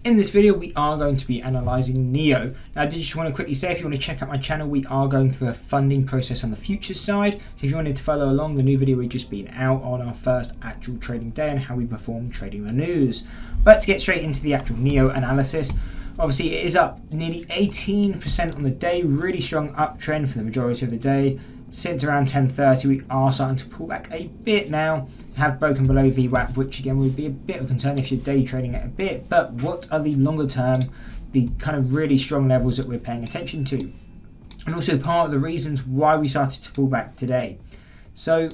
In this video, we are going to be analysing NIO. Now, I did just want to quickly say, if you want to check out my channel, we are going through a funding process on the futures side. So if you wanted to follow along, the new video we've just been out on our first actual trading day and how we perform trading the news. But to get straight into the actual NIO analysis, obviously it is up nearly 18% on the day, really strong uptrend for the majority of the day. Since around 10:30, we are starting to pull back a bit now. Have broken below VWAP, which again would be a bit of a concern if you're day trading it a bit. But what are the longer term, the kind of really strong levels that we're paying attention to? And also part of the reasons why we started to pull back today. So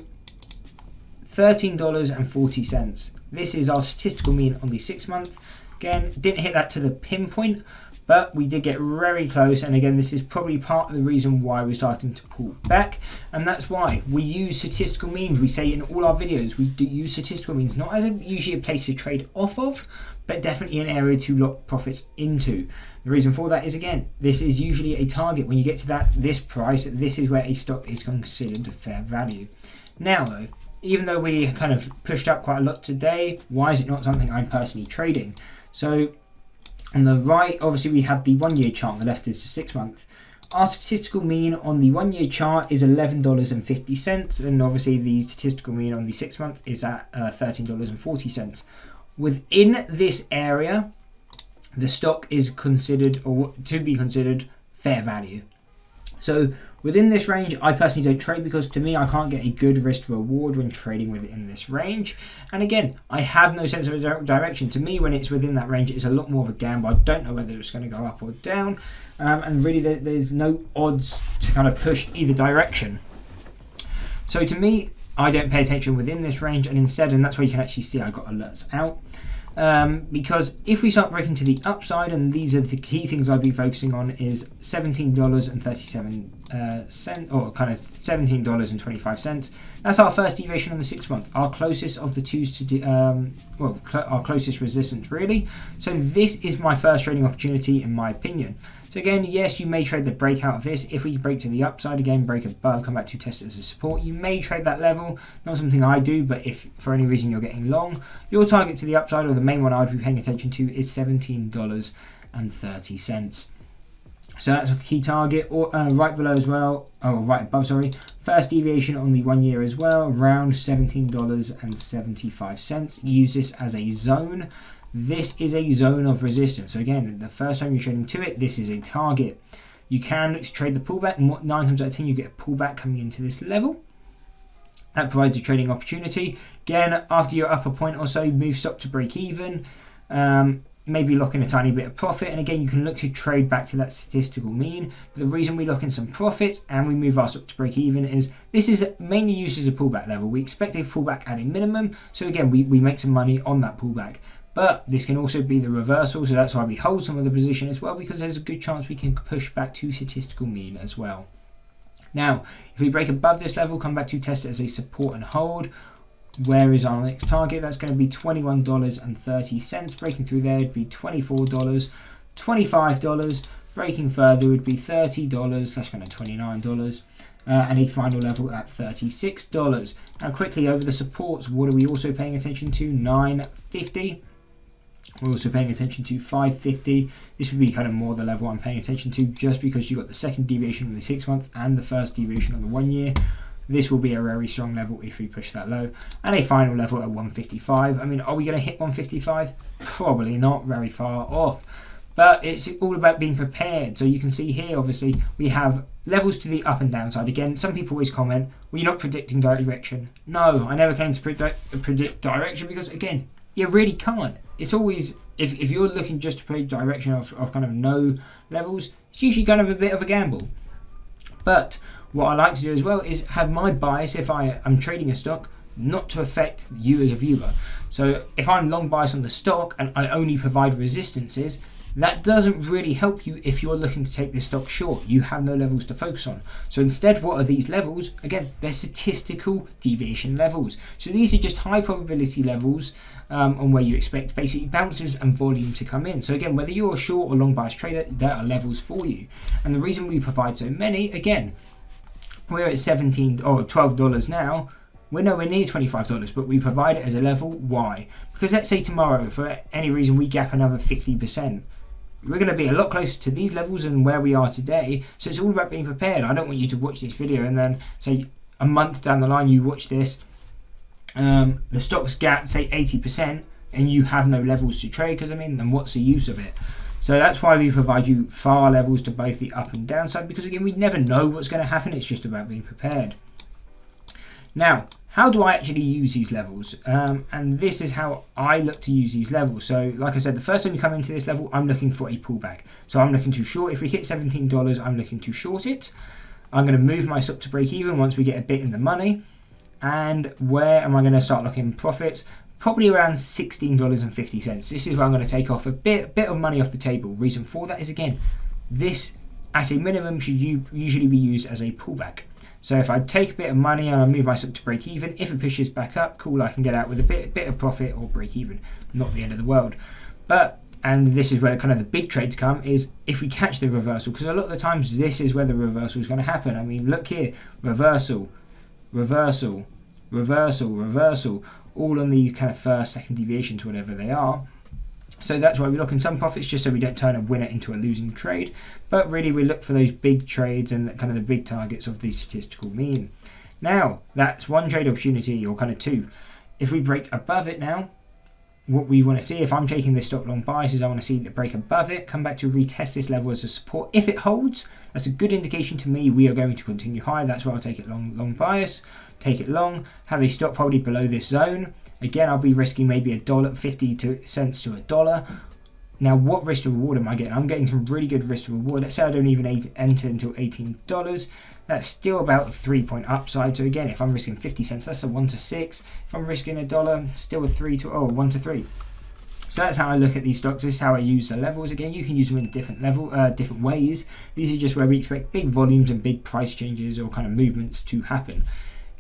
$13.40. This is our statistical mean on the 6 month. Again, didn't hit that to the pinpoint, but we did get very close, and again this is probably part of the reason why we're starting to pull back, and that's why we use statistical means. We say in all our videos we do use statistical means, not as usually a place to trade off of, but definitely an area to lock profits into. The reason for that is, again, this is usually a target. When you get to this price, this is where a stock is considered fair value. Now though, even though we kind of pushed up quite a lot today, why is it not something I'm personally trading? So on the right, obviously we have the 1 year chart, on the left is the 6 month. Our statistical mean on the 1 year chart is $11.50, and obviously the statistical mean on the 6 month is at $13.40. Within this area, the stock is considered, or to be considered, fair value. So within this range, I personally don't trade, because to me I can't get a good risk to reward when trading within this range. And again, I have no sense of direction. To me, when it's within that range, it's a lot more of a gamble. I don't know whether it's going to go up or down, and really there's no odds to kind of push either direction. So to me, I don't pay attention within this range, and instead, and that's where you can actually see I got alerts out. Because if we start breaking to the upside, and these are the key things I'd be focusing on, is $17.37, or kind of $17.25. That's our first deviation on the 6 month, our closest of the twos to our closest resistance really. So this is my first trading opportunity in my opinion. So again, yes, you may trade the breakout of this. If we break to the upside again, break above, come back to test it as a support, you may trade that level. Not something I do, but if for any reason you're getting long, your target to the upside, or the main one I would be paying attention to, is $17.30. So that's a key target, or right below as well, oh, right above, sorry. First deviation on the 1 year as well, around $17.75. Use this as a zone. This is a zone of resistance. So again, the first time you're trading to it, this is a target. You can trade the pullback, 9 times out of 10 you get a pullback coming into this level. That provides a trading opportunity. Again, after your upper point or so, you move stock to break even. Maybe lock in a tiny bit of profit, and again you can look to trade back to that statistical mean. But the reason we lock in some profit and we move our stock to break even is this is mainly used as a pullback level. We expect a pullback at a minimum, so again we make some money on that pullback. But this can also be the reversal, so that's why we hold some of the position as well, because there's a good chance we can push back to statistical mean as well. Now, if we break above this level, come back to test it as a support and hold. Where is our next target? That's going to be $21.30. Breaking through there would be $24, $25. Breaking further would be $30, that's kind of $29. And a final level at $36. Now quickly over the supports, what are we also paying attention to? $9.50. We're also paying attention to $5.50. This would be kind of more the level I'm paying attention to, just because you've got the second deviation on the 6 month and the first deviation on the 1 year. This will be a very strong level if we push that low. And a final level at 155. I mean, are we going to hit 155? Probably not, very far off. But it's all about being prepared. So you can see here, obviously, we have levels to the up and down side. Again, some people always comment, well, you're not predicting direction. No, I never claim to predict direction, because, again, you really can't. It's always, if you're looking just to predict direction of kind of no levels, it's usually kind of a bit of a gamble. But what I like to do as well is have my bias, if I am trading a stock, not to affect you as a viewer. So if I'm long bias on the stock and I only provide resistances, that doesn't really help you if you're looking to take this stock short. You have no levels to focus on. So instead, what are these levels? Again, they're statistical deviation levels. So these are just high probability levels on where you expect basically bounces and volume to come in. So again, whether you're a short or long bias trader, there are levels for you. And the reason we provide so many, again, we're at $17 or $12 now. we're nowhere near $25, but we provide it as a level. Why? Because let's say tomorrow, for any reason, we gap another 50%. We're going to be a lot closer to these levels than where we are today. So it's all about being prepared. I don't want you to watch this video and then say a month down the line you watch this, the stock's gap say 80% and you have no levels to trade, because I mean, then what's the use of it? So that's why we provide you FAR levels to both the up and down side, because again, we never know what's going to happen. It's just about being prepared. Now, how do I actually use these levels? And this is how I look to use these levels. So like I said, the first time you come into this level, I'm looking for a pullback. So I'm looking to short. If we hit $17, I'm looking to short it. I'm going to move my stop to break even once we get a bit in the money. And where am I going to start looking at profits? Probably around $16.50. This is where I'm going to take off a bit of money off the table. Reason for that is, again, this at a minimum should usually be used as a pullback. So if I take a bit of money and I move my stop to break even, if it pushes back up, cool, I can get out with a bit of profit or break even. Not the end of the world. And this is where kind of the big trades come, is if we catch the reversal, because a lot of the times this is where the reversal is going to happen. I mean, look here, reversal, reversal, reversal, reversal, all on these kind of first, second deviations, whatever they are. So that's why we look in some profits, just so we don't turn a winner into a losing trade. But really we look for those big trades and kind of the big targets of the statistical mean. Now, that's one trade opportunity, or kind of two. If we break above it now, what we want to see, if I'm taking this stop long bias, is I want to see it break above it, come back to retest this level as a support. If it holds, that's a good indication to me we are going to continue high. That's why I'll take it long bias, take it long, have a stop probably below this zone. Again, I'll be risking maybe $1.50 cents to $1. Now, what risk to reward am I getting? I'm getting some really good risk to reward. Let's say I don't even enter until $18. That's still about a 3-point upside. So again, if I'm risking 50 cents, that's a 1 to 6. If I'm risking $1, still a 1 to 3. So that's how I look at these stocks. This is how I use the levels. Again, you can use them in different ways. These are just where we expect big volumes and big price changes or kind of movements to happen.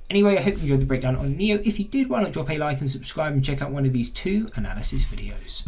Anyway, I hope you enjoyed the breakdown on NIO. If you did, why not drop a like and subscribe and check out one of these 2 analysis videos.